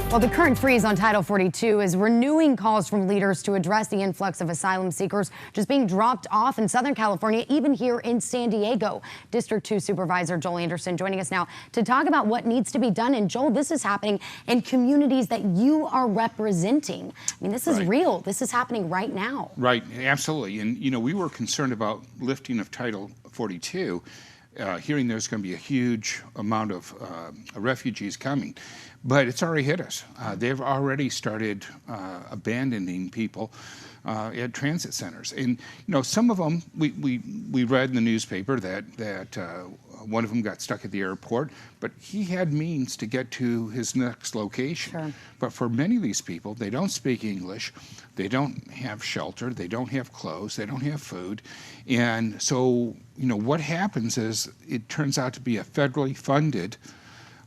Well, the current freeze on Title 42 is renewing calls from leaders to address the influx of asylum seekers just being dropped off in Southern California, even here in San Diego. District 2 Supervisor Joel Anderson joining us now to talk about what needs to be done. And Joel, this is happening in communities that you are representing. I mean, this is real. This is happening right now. Right, absolutely. And, you know, we were concerned about lifting of Title 42. Hearing there's going to be a huge amount of refugees coming, but it's already hit us. They've already started abandoning people at transit centers, and you know, some of them we read in the newspaper that one of them got stuck at the airport, but he had means to get to his next location. Sure. But for many of these people, they don't speak English, they don't have shelter, they don't have clothes, they don't have food, and so you know what happens is it turns out to be a federally funded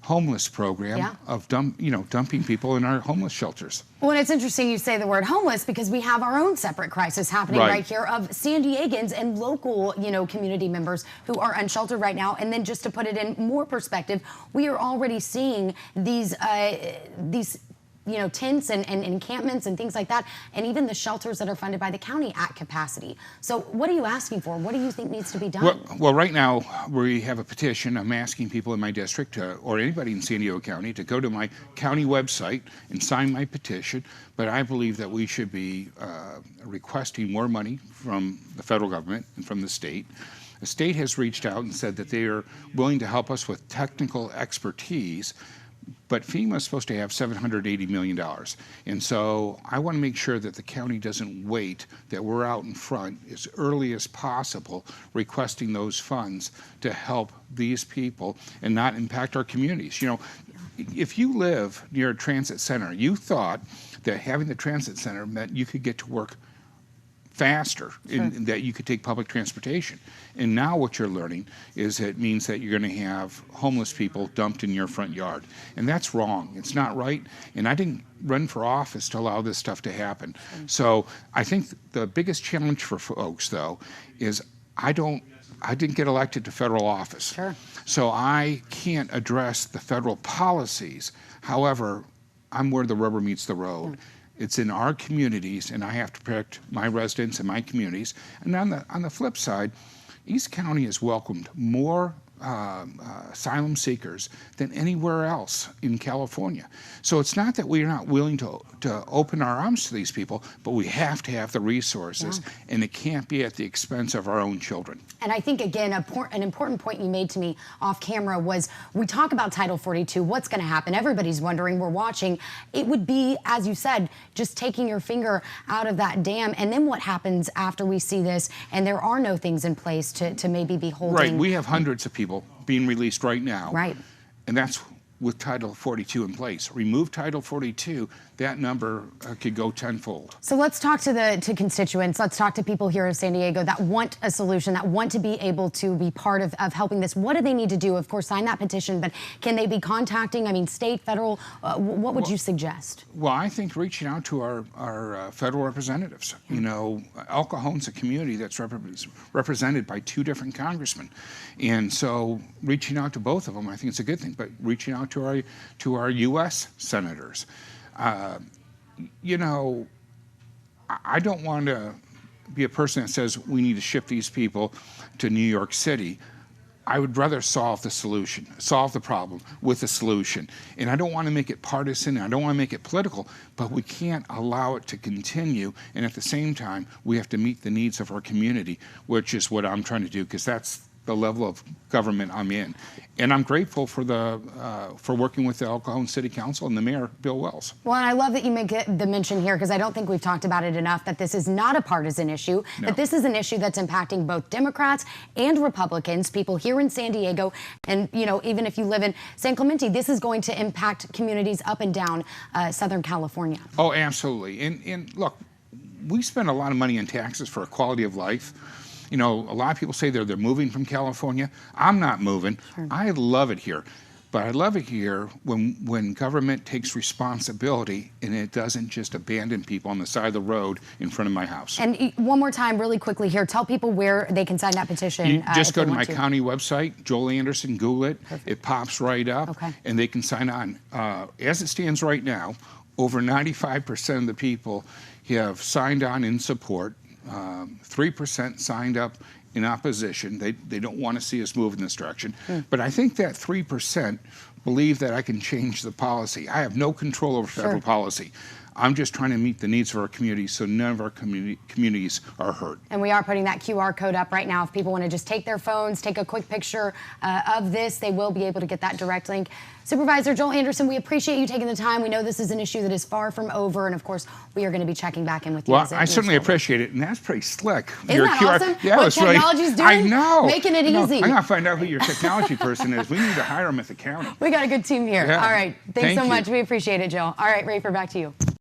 homeless program of dumping people in our homeless shelters. Well, and it's interesting you say the word homeless because we have our own separate crisis happening right here of San Diegans and local, community members who are unsheltered right now. And then just to put it in more perspective, we are already seeing these tents and encampments and things like that, and even the shelters that are funded by the county at capacity. So what are you asking for? What do you think needs to be done? Well, right now we have a petition. I'm asking people in my district or anybody in San Diego County to go to my county website and sign my petition, but I believe that we should be requesting more money from the federal government and from the state. The state has reached out and said that they are willing to help us with technical expertise, but FEMA is supposed to have $780 million. And so I want to make sure that the county doesn't wait, that we're out in front as early as possible requesting those funds to help these people and not impact our communities. You know, if you live near a transit center, you thought that having the transit center meant you could get to work faster, and that you could take public transportation. And now what you're learning is it means that you're going to have homeless people dumped in your front yard. And that's wrong. It's not right. And I didn't run for office to allow this stuff to happen. So I think the biggest challenge for folks, though, is I didn't get elected to federal office. So I can't address the federal policies. However, I'm where the rubber meets the road. It's in our communities, and I have to protect my residents and my communities. And on the flip side, East County has welcomed more asylum seekers than anywhere else in California. So it's not that we're not willing to open our arms to these people, but we have to have the resources, and it can't be at the expense of our own children. And I think, again, an important point you made to me off camera was we talk about Title 42, what's going to happen? Everybody's wondering, we're watching. It would be, as you said, just taking your finger out of that dam, and then what happens after we see this and there are no things in place to maybe be holding. Right, we have hundreds of people being released right now. Right. And that's with Title 42 in place. Remove Title 42, that number could go tenfold. So let's talk to constituents. Let's talk to people here in San Diego that want a solution, that want to be able to be part of helping this. What do they need to do? Of course, sign that petition, but can they be contacting, state, federal? What would you suggest? Well, I think reaching out to our federal representatives. You know, El Cajon's a community that's represented by 2 different congressmen. And so reaching out to both of them, I think it's a good thing, but reaching out to our U.S. senators. You know, I don't want to be a person that says we need to ship these people to New York City. I would rather solve the problem with a solution. And I don't want to make it partisan, I don't want to make it political, but we can't allow it to continue. And at the same time, we have to meet the needs of our community, which is what I'm trying to do, because that's the level of government I'm in. And I'm grateful for working with the El Cajon City Council and the Mayor, Bill Wells. Well, and I love that you make the mention here, because I don't think we've talked about it enough, that this is not a partisan issue, that this is an issue that's impacting both Democrats and Republicans, people here in San Diego, and even if you live in San Clemente, this is going to impact communities up and down Southern California. Oh, absolutely. And look, we spend a lot of money in taxes for a quality of life. You know, a lot of people say they're moving from California. I'm not moving. I love it here. But I love it here when government takes responsibility and it doesn't just abandon people on the side of the road in front of my house. And one more time, really quickly here, tell people where they can sign that petition. You just go to my county website, Joel Anderson, Google it. Perfect. It pops right up, and they can sign on. As it stands right now, over 95% of the people have signed on in support. 3% signed up in opposition. They don't want to see us move in this direction. But I think that 3% believe that I can change the policy. I have no control over federal policy. I'm just trying to meet the needs of our community so none of our communities are hurt. And we are putting that QR code up right now. If people want to just take their phones, take a quick picture of this, they will be able to get that direct link. Supervisor Joel Anderson, we appreciate you taking the time. We know this is an issue that is far from over, and of course, we are going to be checking back in with you. Well, I certainly appreciate it, and that's pretty slick. Isn't that awesome? Yeah, what technology's doing? I know. Making it easy. I'm going to find out who your technology person is. We need to hire them at the county. We got a good team here. Yeah. All right. Thanks so much. You. We appreciate it, Joel. All right, Rafer, back to you.